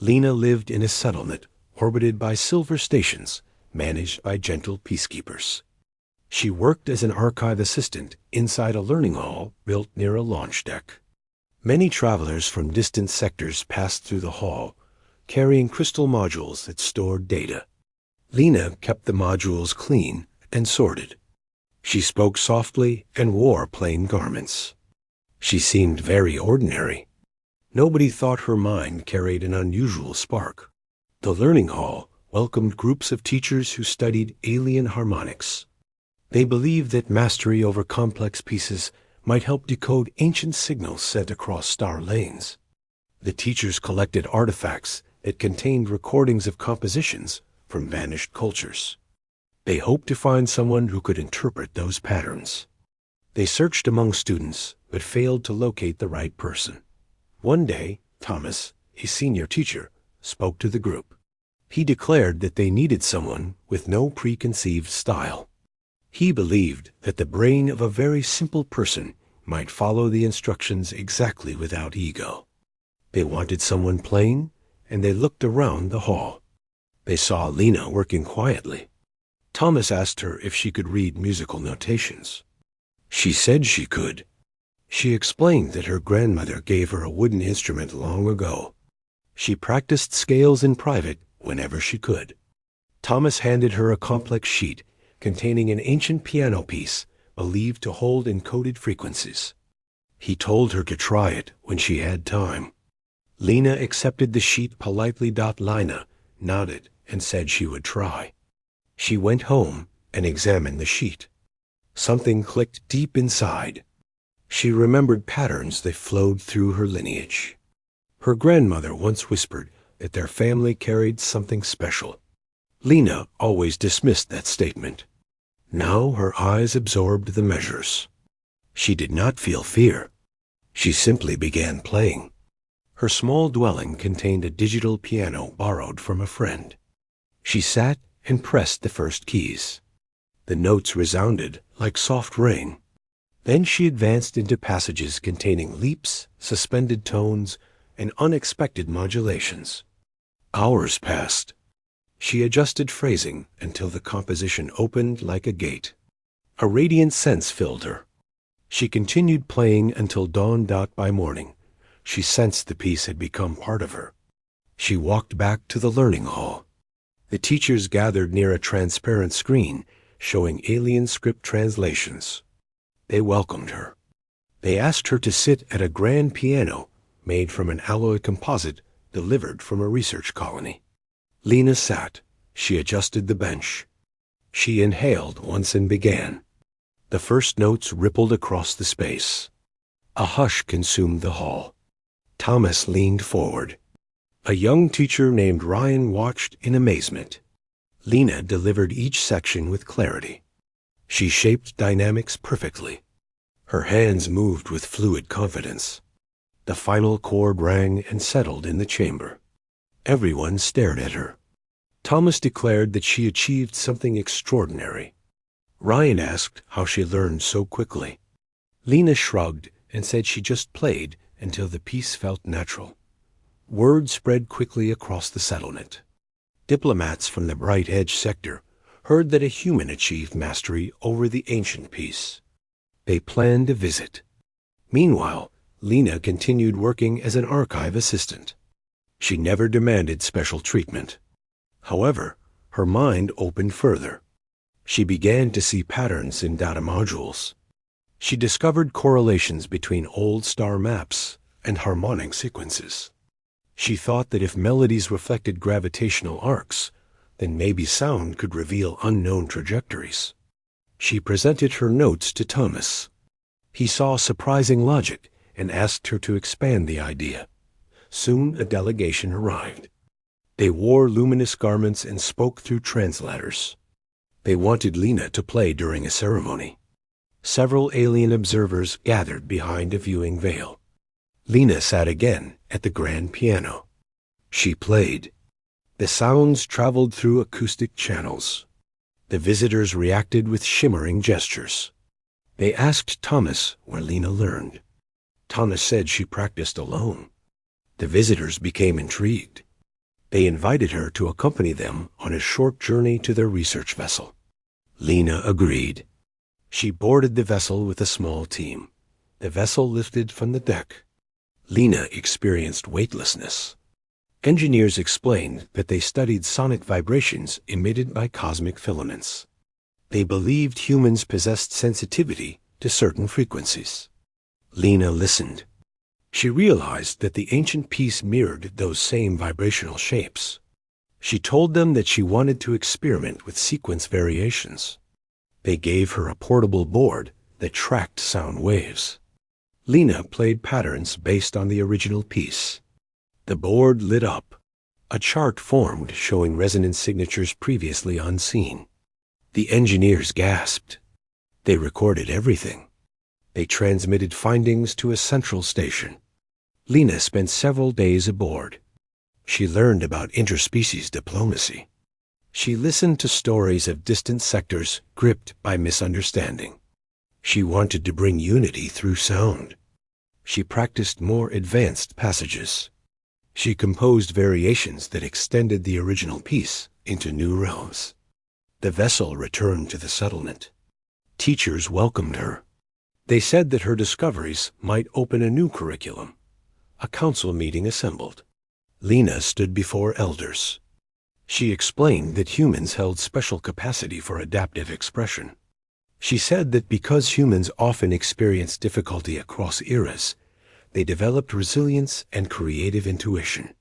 Lena lived in a settlement orbited by silver stations managed by gentle peacekeepers. She worked as an archive assistant inside a learning hall built near a launch deck. Many travelers from distant sectors passed through the hall, carrying crystal modules that stored data. Lena kept the modules clean and sorted. She spoke softly and wore plain garments. She seemed very ordinary. Nobody thought her mind carried an unusual spark. The learning hall welcomed groups of teachers who studied alien harmonics. They believed that mastery over complex pieces might help decode ancient signals sent across star lanes. The teachers collected artifacts that contained recordings of compositions from vanished cultures. They hoped to find someone who could interpret those patterns. They searched among students, but failed to locate the right person. One day, Thomas, a senior teacher, spoke to the group. He declared that they needed someone with no preconceived style. He believed that the brain of a very simple person might follow the instructions exactly without ego. They wanted someone plain, and they looked around the hall. They saw Lena working quietly. Thomas asked her if she could read musical notations. She said she could. She explained that her grandmother gave her a wooden instrument long ago. She practiced scales in private whenever she could. Thomas handed her a complex sheet containing an ancient piano piece believed to hold encoded frequencies. He told her to try it when she had time. Lena accepted the sheet politely. Lina nodded and said she would try. She went home and examined the sheet. Something clicked deep inside. She remembered patterns that flowed through her lineage. Her grandmother once whispered that their family carried something special. Lena always dismissed that statement. Now her eyes absorbed the measures. She did not feel fear. She simply began playing. Her small dwelling contained a digital piano borrowed from a friend. She sat and pressed the first keys. The notes resounded like soft rain. Then she advanced into passages containing leaps, suspended tones, and unexpected modulations. Hours passed. She adjusted phrasing until the composition opened like a gate. A radiant sense filled her. She continued playing until dawn. By morning, she sensed the piece had become part of her. She walked back to the learning hall. The teachers gathered near a transparent screen showing alien script translations. They welcomed her. They asked her to sit at a grand piano made from an alloy composite delivered from a research colony. Lena sat. She adjusted the bench. She inhaled once and began. The first notes rippled across the space. A hush consumed the hall. Thomas leaned forward. A young teacher named Ryan watched in amazement. Lena delivered each section with clarity. She shaped dynamics perfectly. Her hands moved with fluid confidence. The final chord rang and settled in the chamber. Everyone stared at her. Thomas declared that she achieved something extraordinary. Ryan asked how she learned so quickly. Lena shrugged and said she just played until the piece felt natural. Word spread quickly across the settlement. Diplomats from the Bright Edge sector heard that a human achieved mastery over the ancient piece. They planned a visit. Meanwhile, Lena continued working as an archive assistant. She never demanded special treatment. However, her mind opened further. She began to see patterns in data modules. She discovered correlations between old star maps and harmonic sequences. She thought that if melodies reflected gravitational arcs, then maybe sound could reveal unknown trajectories. She presented her notes to Thomas. He saw surprising logic and asked her to expand the idea. Soon a delegation arrived. They wore luminous garments and spoke through translators. They wanted Lena to play during a ceremony. Several alien observers gathered behind a viewing veil. Lena sat again at the grand piano. She played. The sounds traveled through acoustic channels. The visitors reacted with shimmering gestures. They asked Thomas where Lena learned. Thomas said she practiced alone. The visitors became intrigued. They invited her to accompany them on a short journey to their research vessel. Lena agreed. She boarded the vessel with a small team. The vessel lifted from the deck. Lena experienced weightlessness. Engineers explained that they studied sonic vibrations emitted by cosmic filaments. They believed humans possessed sensitivity to certain frequencies. Lena listened. She realized that the ancient piece mirrored those same vibrational shapes. She told them that she wanted to experiment with sequence variations. They gave her a portable board that tracked sound waves. Lena played patterns based on the original piece. The board lit up. A chart formed showing resonance signatures previously unseen. The engineers gasped. They recorded everything. They transmitted findings to a central station. Lena spent several days aboard. She learned about interspecies diplomacy. She listened to stories of distant sectors gripped by misunderstanding. She wanted to bring unity through sound. She practiced more advanced passages. She composed variations that extended the original piece into new realms. The vessel returned to the settlement. Teachers welcomed her. They said that her discoveries might open a new curriculum. A council meeting assembled. Lena stood before elders. She explained that humans held special capacity for adaptive expression. She said that because humans often experience difficulty across eras, they developed resilience and creative intuition.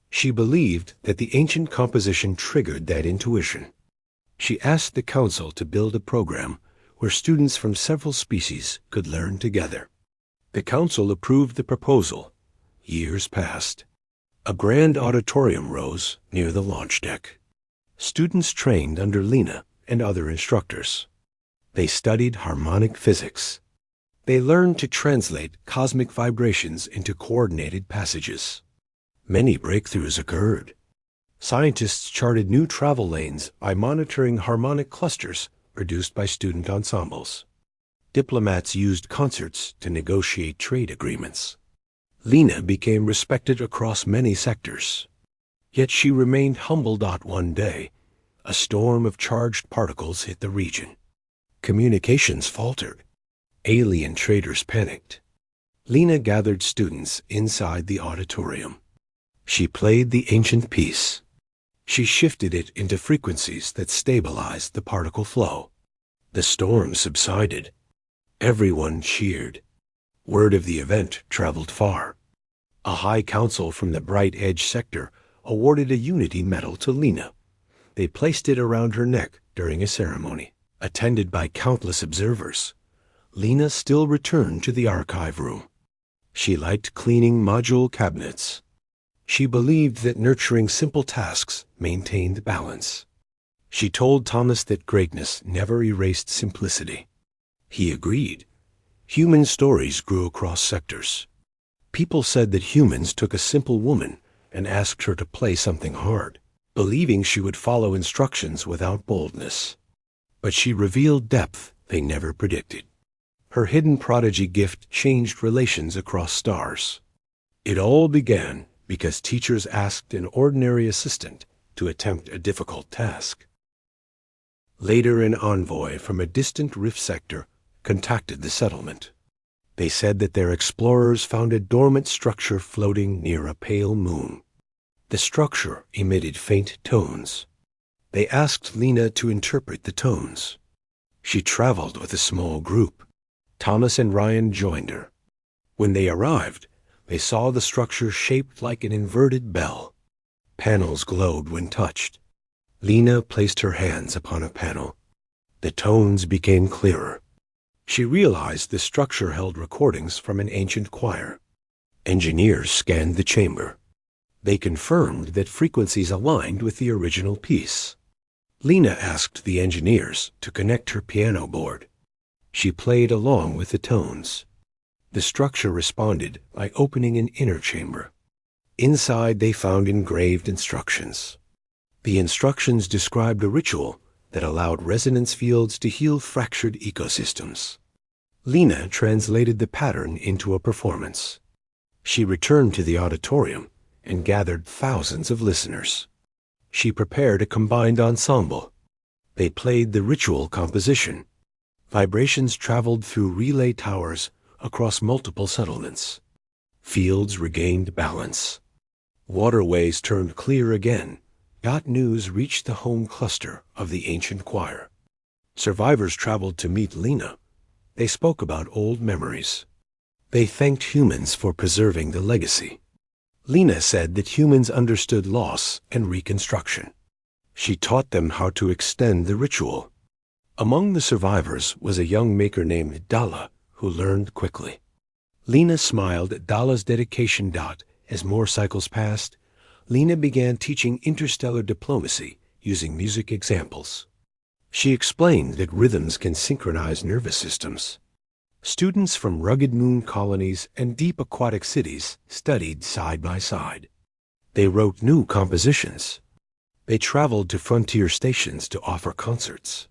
She believed that the ancient composition triggered that intuition. She asked the council to build a program where students from several species could learn together. The council approved the proposal. Years passed. A grand auditorium rose near the launch deck. Students trained under Lena and other instructors. They studied harmonic physics. They learned to translate cosmic vibrations into coordinated passages. Many breakthroughs occurred. Scientists charted new travel lanes by monitoring harmonic clusters produced by student ensembles. Diplomats used concerts to negotiate trade agreements. Lena became respected across many sectors. Yet she remained humbled. One day, a storm of charged particles hit the region. Communications faltered. Alien traders panicked. Lena gathered students inside the auditorium. She played the ancient piece. She shifted it into frequencies that stabilized the particle flow. The storm subsided. Everyone cheered. Word of the event traveled far. A high council from the Bright Edge sector awarded a unity medal to Lena. They placed it around her neck during a ceremony. Attended by countless observers, Lena still returned to the archive room. She liked cleaning module cabinets. She believed that nurturing simple tasks maintained balance. She told Thomas that greatness never erased simplicity. He agreed. Human stories grew across sectors. People said that humans took a simple woman and asked her to play something hard, believing she would follow instructions without boldness. But she revealed depth they never predicted. Her hidden prodigy gift changed relations across stars. It all began because teachers asked an ordinary assistant to attempt a difficult task. Later, an envoy from a distant rift sector contacted the settlement. They said that their explorers found a dormant structure floating near a pale moon. The structure emitted faint tones. They asked Lena to interpret the tones. She traveled with a small group. Thomas and Ryan joined her. When they arrived, they saw the structure shaped like an inverted bell. Panels glowed when touched. Lena placed her hands upon a panel. The tones became clearer. She realized the structure held recordings from an ancient choir. Engineers scanned the chamber. They confirmed that frequencies aligned with the original piece. Lena asked the engineers to connect her piano board. She played along with the tones. The structure responded by opening an inner chamber. Inside they found engraved instructions. The instructions described a ritual that allowed resonance fields to heal fractured ecosystems. Lena translated the pattern into a performance. She returned to the auditorium and gathered thousands of listeners. She prepared a combined ensemble. They played the ritual composition. Vibrations traveled through relay towers across multiple settlements. Fields regained balance. Waterways turned clear again. Yacht news reached the home cluster of the ancient choir. Survivors traveled to meet Lena. They spoke about old memories. They thanked humans for preserving the legacy. Lena said that humans understood loss and reconstruction. She taught them how to extend the ritual. Among the survivors was a young maker named Dalla, who learned quickly. Lena smiled at Dalla's dedication. As more cycles passed, Lena began teaching interstellar diplomacy using music examples. She explained that rhythms can synchronize nervous systems. Students from rugged moon colonies and deep aquatic cities studied side by side. They wrote new compositions. They traveled to frontier stations to offer concerts.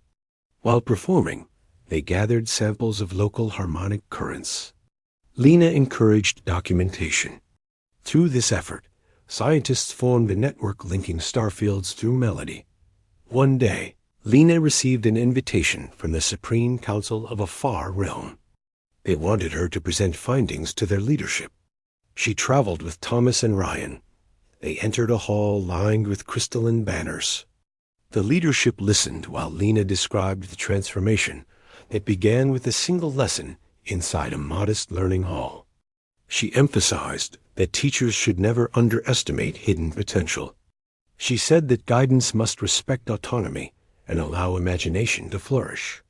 While performing, they gathered samples of local harmonic currents. Lena encouraged documentation. Through this effort, scientists formed a network linking starfields through melody. One day, Lena received an invitation from the Supreme Council of a far realm. They wanted her to present findings to their leadership. She traveled with Thomas and Ryan. They entered a hall lined with crystalline banners. The leadership listened while Lena described the transformation that began with a single lesson inside a modest learning hall. She emphasized that teachers should never underestimate hidden potential. She said that guidance must respect autonomy and allow imagination to flourish.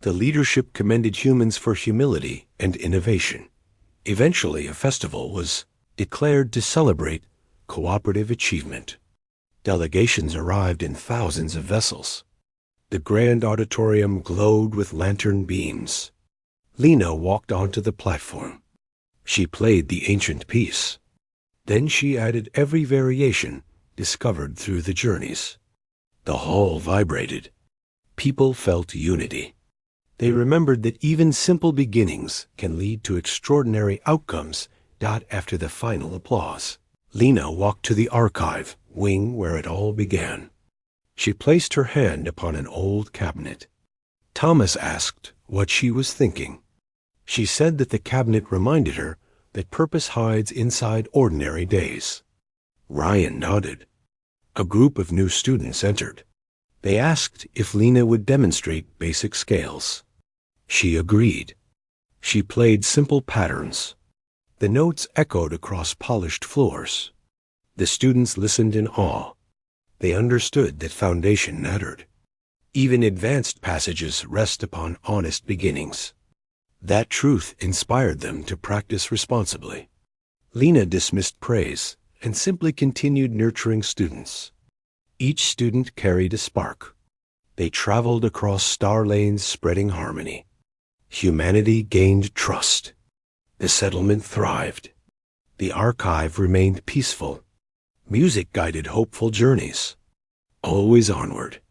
The leadership commended humans for humility and innovation. Eventually, a festival was declared to celebrate cooperative achievement. Delegations arrived in thousands of vessels. The grand auditorium glowed with lantern beams. Lena walked onto the platform. She played the ancient piece. Then she added every variation discovered through the journeys. The hall vibrated. People felt unity. They remembered that even simple beginnings can lead to extraordinary outcomes. After the final applause, Lena walked to the archive wing where it all began. She placed her hand upon an old cabinet. Thomas asked what she was thinking. She said that the cabinet reminded her that purpose hides inside ordinary days. Ryan nodded. A group of new students entered. They asked if Lena would demonstrate basic scales. She agreed. She played simple patterns. The notes echoed across polished floors. The students listened in awe. They understood that foundation mattered. Even advanced passages rest upon honest beginnings. That truth inspired them to practice responsibly. Lena dismissed praise and simply continued nurturing students. Each student carried a spark. They traveled across star lanes spreading harmony. Humanity gained trust. The settlement thrived. The archive remained peaceful. Music guided hopeful journeys. Always onward.